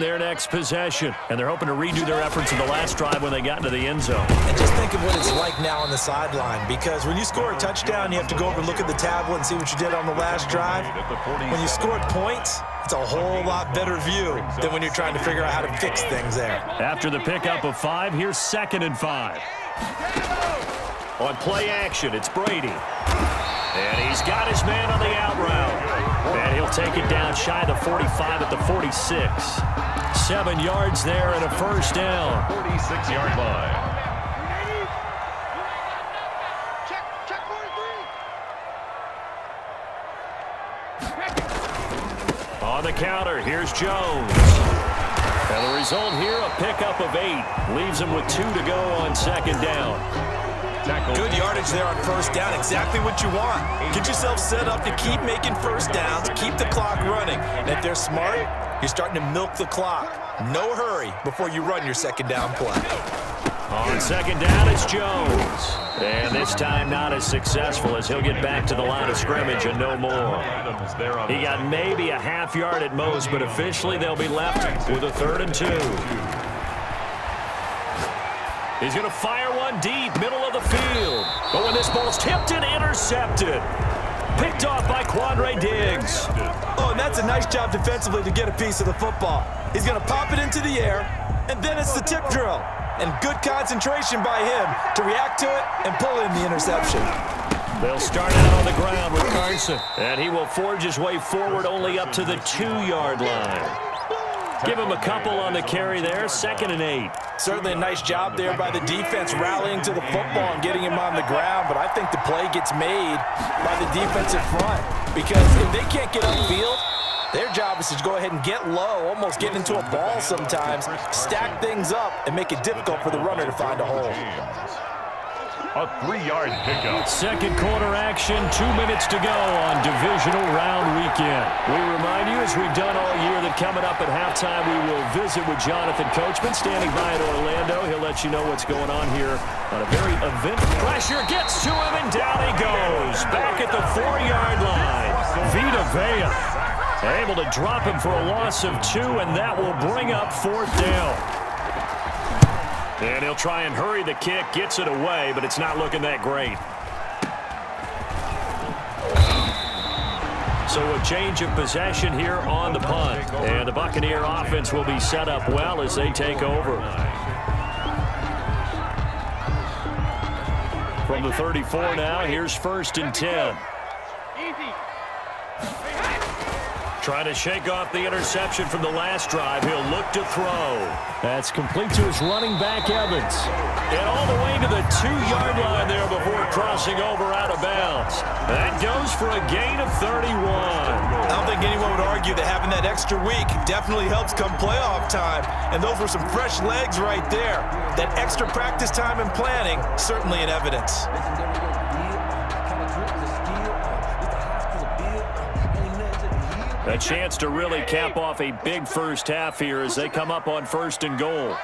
their next possession. And they're hoping to redo their efforts in the last drive when they got into the end zone. And just think of what it's like now on the sideline, because when you score a touchdown, you have to go over and look at the tablet and see what you did on the last drive. When you scored points, it's a whole lot better view than when you're trying to figure out how to fix things there. After the pickup of 5, here's 2nd and 5. On play action, it's Brady. And he's got his man on the out route. And he'll take it down shy of the 45 at the 46. 7 yards there and a first down. 46-yard line. On the counter, here's Jones. And the result here, a pickup of 8. Leaves him with 2 to go on 2nd down. Good yardage there on first down. Exactly what you want. Get yourself set up to keep making first downs, keep the clock running. And if they're smart, you're starting to milk the clock. No hurry before you run your 2nd down play. On 2nd down, it's Jones. And this time not as successful as he'll get back to the line of scrimmage and no more. He got maybe a half yard at most, but officially they'll be left with a 3rd and 2. He's going to fire one deep, middle of the field. But when this ball's tipped and intercepted. Picked off by Quandre Diggs. Oh, and that's a nice job defensively to get a piece of the football. He's going to pop it into the air, and then it's the tip drill. And good concentration by him to react to it and pull in the interception. They'll start out on the ground with Carson. And he will forge his way forward only up to the 2-yard line. Give him a couple on the carry there, 2nd and 8. Certainly a nice job there by the defense rallying to the football and getting him on the ground, but I think the play gets made by the defensive front, because if they can't get upfield, their job is to go ahead and get low, almost get into a ball sometimes, stack things up, and make it difficult for the runner to find a hole. A 3-yard pickup. 2nd quarter action, 2 minutes to go on divisional round weekend. We remind you, as we've done all year, that coming up at halftime, we will visit with Jonathan Coachman, standing by in Orlando. He'll let you know what's going on here on a very event. Pressure gets to him, and down he goes. Back at the 4-yard line. Vita Vea able to drop him for a loss of 2, and that will bring up 4th down. And he'll try and hurry the kick, gets it away, but it's not looking that great. So a change of possession here on the punt. And the Buccaneer offense will be set up well as they take over. From the 34 now, here's 1st and 10. Trying to shake off the interception from the last drive. He'll look to throw. That's complete to his running back, Evans. And all the way to the 2-yard line there before crossing over out of bounds. That goes for a gain of 31. I don't think anyone would argue that having that extra week definitely helps come playoff time. And those were some fresh legs right there. That extra practice time and planning, certainly in evidence. A chance to really cap off a big first half here as they come up on 1st and goal.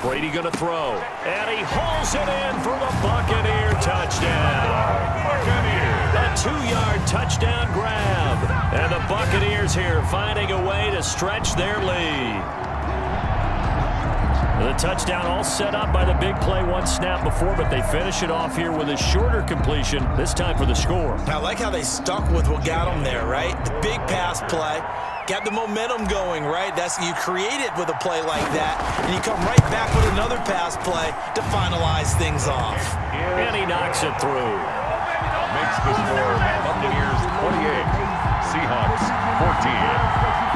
Brady going to throw. And he hauls it in for the Buccaneer touchdown. A 2-yard touchdown grab. And the Buccaneers here finding a way to stretch their lead. The touchdown all set up by the big play, 1 snap before, but they finish it off here with a shorter completion, this time for the score. I like how they stuck with what got them there, right? The big pass play, got the momentum going, right? That's, you create it with a play like that, and you come right back with another pass play to finalize things off. And he knocks it through. Makes the score Buccaneers 28, Seahawks 14.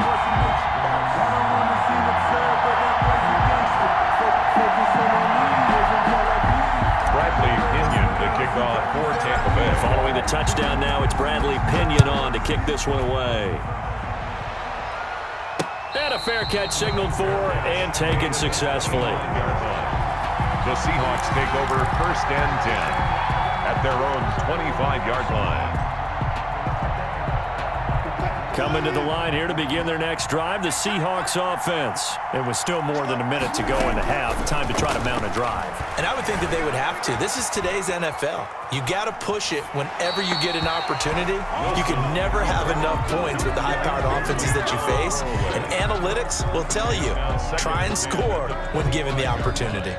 Kickoff for Tampa Bay. Following the touchdown now, it's Bradley Pinion on to kick this one away. And a fair catch signaled for and taken successfully. The Seahawks take over 1st and 10 at their own 25-yard line. Coming to the line here to begin their next drive, the Seahawks offense. And with still more than a minute to go in the half, time to try to mount a drive. And I would think that they would have to. This is today's NFL. You got to push it whenever you get an opportunity. You can never have enough points with the high-powered offenses that you face. And analytics will tell you, try and score when given the opportunity.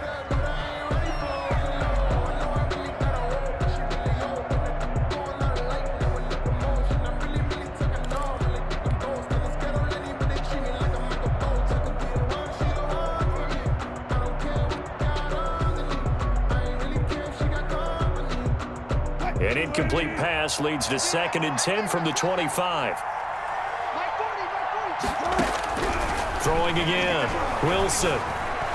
An incomplete pass leads to 2nd and 10 from the 25. Throwing again. Wilson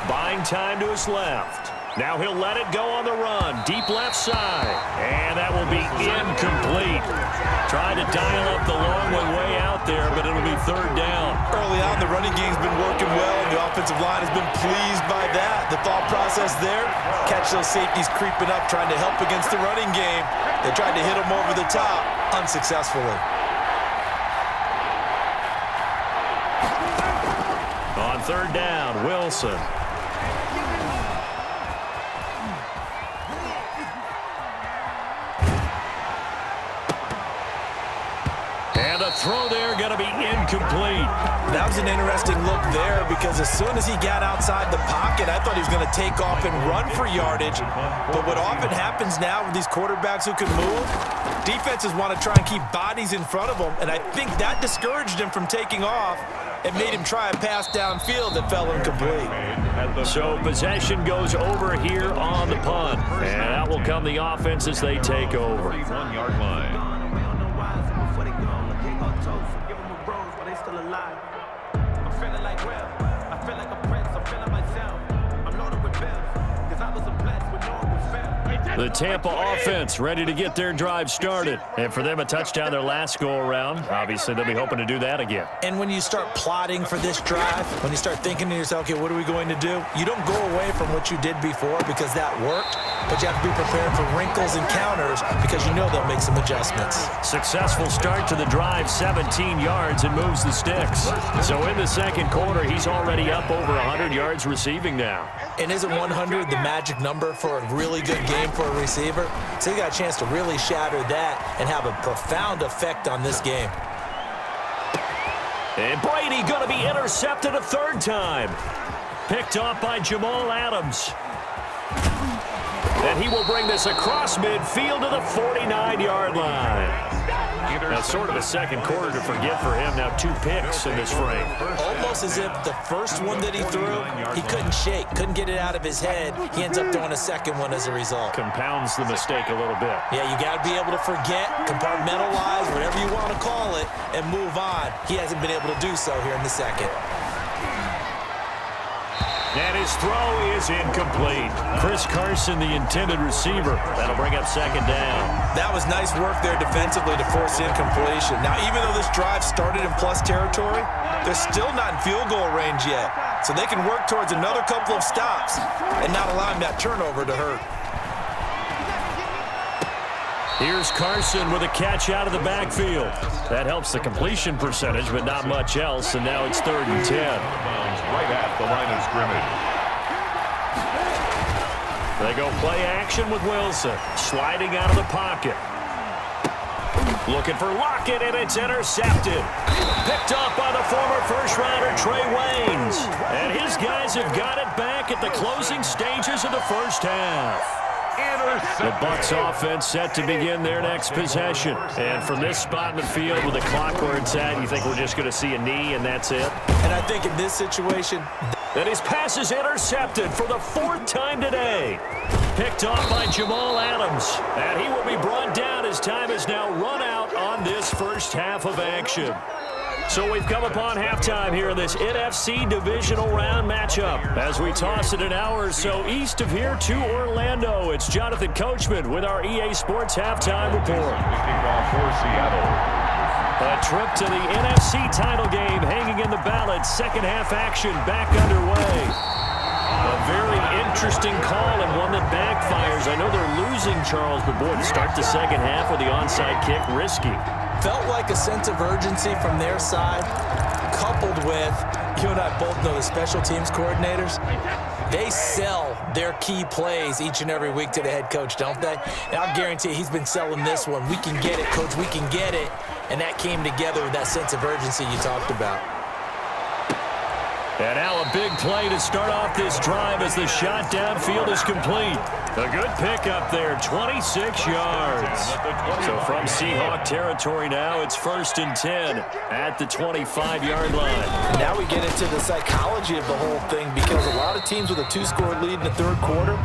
buying time to his left. Now he'll let it go on the run. Deep left side. And that will be incomplete. Trying to dial up the long way out there, but it'll be 3rd down. Early on, the running game's been working well, and the offensive line has been pleased by that. The thought process there, catch those safeties creeping up, trying to help against the running game. They tried to hit them over the top, unsuccessfully. On 3rd down, Wilson. And the throw there going to be incomplete. That was an interesting look there because as soon as he got outside the pocket, I thought he was going to take off and run for yardage. But what often happens now with these quarterbacks who can move, defenses want to try and keep bodies in front of them, and I think that discouraged him from taking off and made him try a pass downfield that fell incomplete. So possession goes over here on the punt. And out will come the offense as they take over. 1-yard line. The Tampa offense ready to get their drive started. And for them, a touchdown their last go-around. Obviously, they'll be hoping to do that again. And when you start plotting for this drive, when you start thinking to yourself, okay, what are we going to do? You don't go away from what you did before because that worked, but you have to be prepared for wrinkles and counters because you know they'll make some adjustments. Successful start to the drive, 17 yards, and moves the sticks. So in the second quarter, he's already up over 100 yards receiving now. And isn't 100 the magic number for a really good game for a receiver? So you got a chance to really shatter that and have a profound effect on this game. And Brady going to be intercepted a 3rd time. Picked off by Jamal Adams. And he will bring this across midfield to the 49-yard line. That's sort of a second quarter to forget for him. Now 2 picks in this frame. Almost as if the first one that he threw, he couldn't shake, couldn't get it out of his head. He ends up throwing a second one as a result. Compounds the mistake a little bit. Yeah, you got to be able to forget, compartmentalize, whatever you want to call it, and move on. He hasn't been able to do so here in the second. And his throw is incomplete. Chris Carson, the intended receiver. That'll bring up 2nd down. That was nice work there defensively to force incompletion. Now, even though this drive started in plus territory, they're still not in field goal range yet. So they can work towards another couple of stops and not allowing that turnover to hurt. Here's Carson with a catch out of the backfield. That helps the completion percentage, but not much else, and now it's 3rd and 10. Right at the line of scrimmage. They go play action with Wilson, sliding out of the pocket. Looking for Lockett, and it's intercepted. Picked up by the former first-rounder Trey Waynes. And his guys have got it back at the closing stages of the first half. The Bucs offense set to begin their next possession. And from this spot in the field with the clock where it's at, you think we're just going to see a knee and that's it? And I think in this situation, and his pass is intercepted for the 4th time today. Picked off by Jamal Adams. And he will be brought down as time is now run out on this first half of action. So we've come upon halftime here in this NFC divisional round matchup. As we toss it an hour or so east of here to Orlando, it's Jonathan Coachman with our EA Sports Halftime Report. Kickoff for Seattle. A trip to the NFC title game hanging in the balance. Second half action back underway. A very interesting call and one that backfires. I know they're losing, Charles, but boy, to start the second half with the onside kick, risky. Felt like a sense of urgency from their side, coupled with, you and I both know the special teams coordinators, they sell their key plays each and every week to the head coach, don't they? And I'll guarantee he's been selling this one. We can get it, coach, we can get it. And that came together with that sense of urgency you talked about. And now a big play to start off this drive as the shot downfield is complete. A good pickup there, 26 yards. So from Seahawk territory now, it's 1st and 10 at the 25-yard line. Now we get into the psychology of the whole thing, because a lot of teams with a 2-score lead in the third quarter,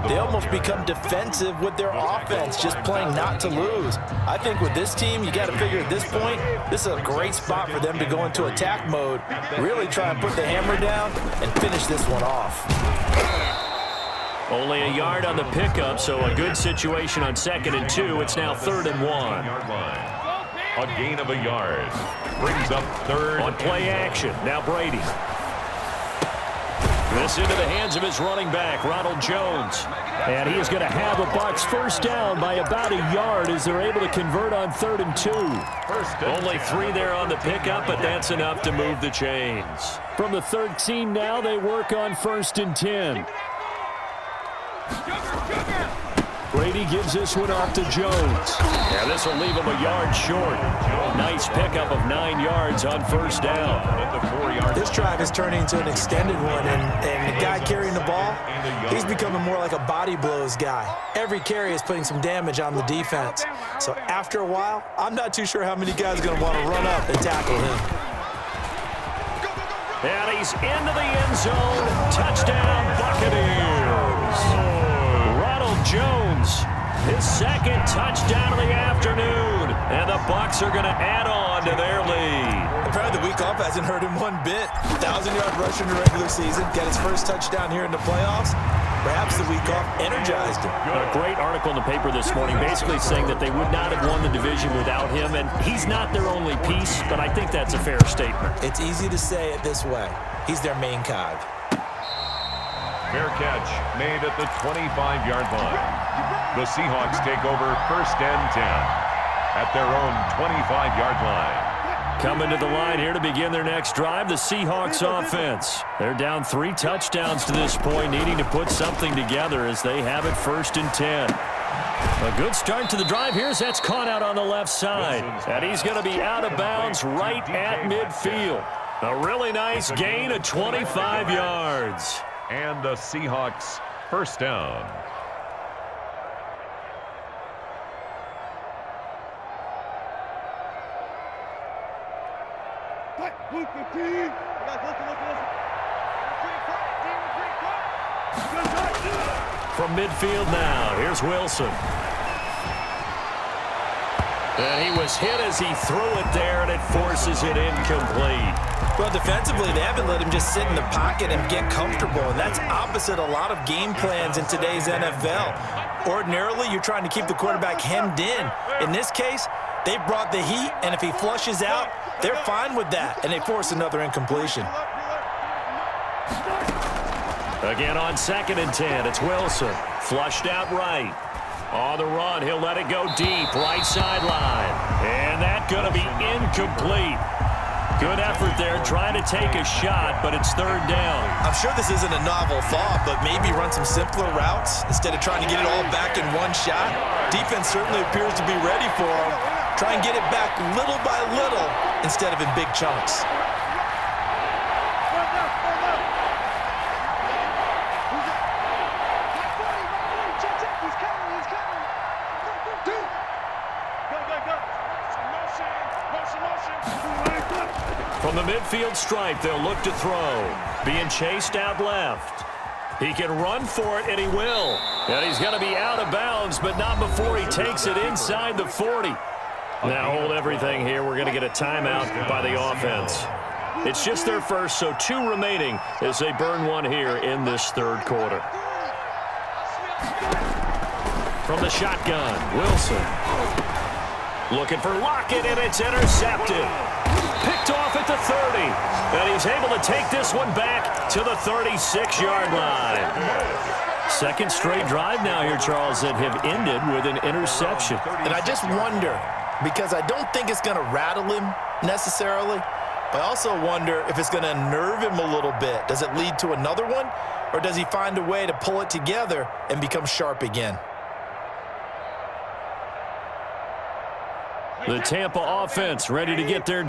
they almost become defensive with their offense, just playing not to lose. I think with this team, you got to figure at this point, this is a great spot for them to go into attack mode, really try and put the hammer down and finish this one off. Only a yard on the pickup, so a good situation on 2nd and 2. It's now 3rd and 1. A gain of a yard. Brings up 3rd. On play action, now Brady. This into the hands of his running back, Ronald Jones. And he is going to have the Bucs first down by about a yard as they're able to convert on 3rd and 2. Only 3 there on the pickup, but that's enough to move the chains. From the 13 now, they work on 1st and 10. Brady gives this one off to Jones. Yeah, this will leave him a yard short. Nice pickup of 9 yards on 1st down. This drive is turning into an extended one, and the guy carrying the ball, he's becoming more like a body blows guy. Every carry is putting some damage on the defense. So after a while, I'm not too sure how many guys are going to want to run up and tackle him. And he's into the end zone. Touchdown, Buccaneers. Ronald Jones, his 2nd touchdown of the afternoon. And the Bucs are going to add on to their lead. Apparently the week off hasn't hurt him one bit. 1,000-yard rush in the regular season. Got his first touchdown here in the playoffs. Perhaps the week off energized him. A great article in the paper this morning basically saying that they would not have won the division without him. And he's not their only piece, but I think that's a fair statement. It's easy to say it this way. He's their main cog. Fair catch made at the 25-yard line. The Seahawks take over 1st and 10 at their own 25-yard line. Coming to the line here to begin their next drive, the Seahawks offense. They're down 3 touchdowns to this point, needing to put something together as they have it 1st and 10. A good start to the drive here as that's caught out on the left side. And he's going to be out of bounds right at midfield. A really nice gain of 25 yards. And the Seahawks 1st down. From midfield now, here's Wilson. And he was hit as he threw it there, and it forces it incomplete. Well, defensively, they haven't let him just sit in the pocket and get comfortable, and that's opposite a lot of game plans in today's NFL. Ordinarily, you're trying to keep the quarterback hemmed in. In this case, they brought the heat, and if he flushes out, they're fine with that, and they force another incompletion. Again on 2nd and 10, it's Wilson. Flushed out right. On the run, he'll let it go deep, right sideline. And that's going to be incomplete. Good effort there, trying to take a shot, but it's 3rd down. I'm sure this isn't a novel thought, but maybe run some simpler routes instead of trying to get it all back in one shot. Defense certainly appears to be ready for him. Try and get it back little by little instead of in big chunks. From the midfield stripe, they'll look to throw. Being chased out left. He can run for it, and he will. And he's going to be out of bounds, but not before he takes it inside the 40. Now hold everything here. We're going to get a timeout by the offense. It's just their first, so 2 remaining as they burn one here in this 3rd quarter. From the shotgun, Wilson. Looking for Lockett, and it's intercepted. Picked off at the 30. And he's able to take this one back to the 36-yard line. Second straight drive now here, Charles, that have ended with an interception. And I just wonder, because I don't think it's going to rattle him necessarily. But I also wonder if it's going to nerve him a little bit. Does it lead to another one, or does he find a way to pull it together and become sharp again? The Tampa offense ready to get their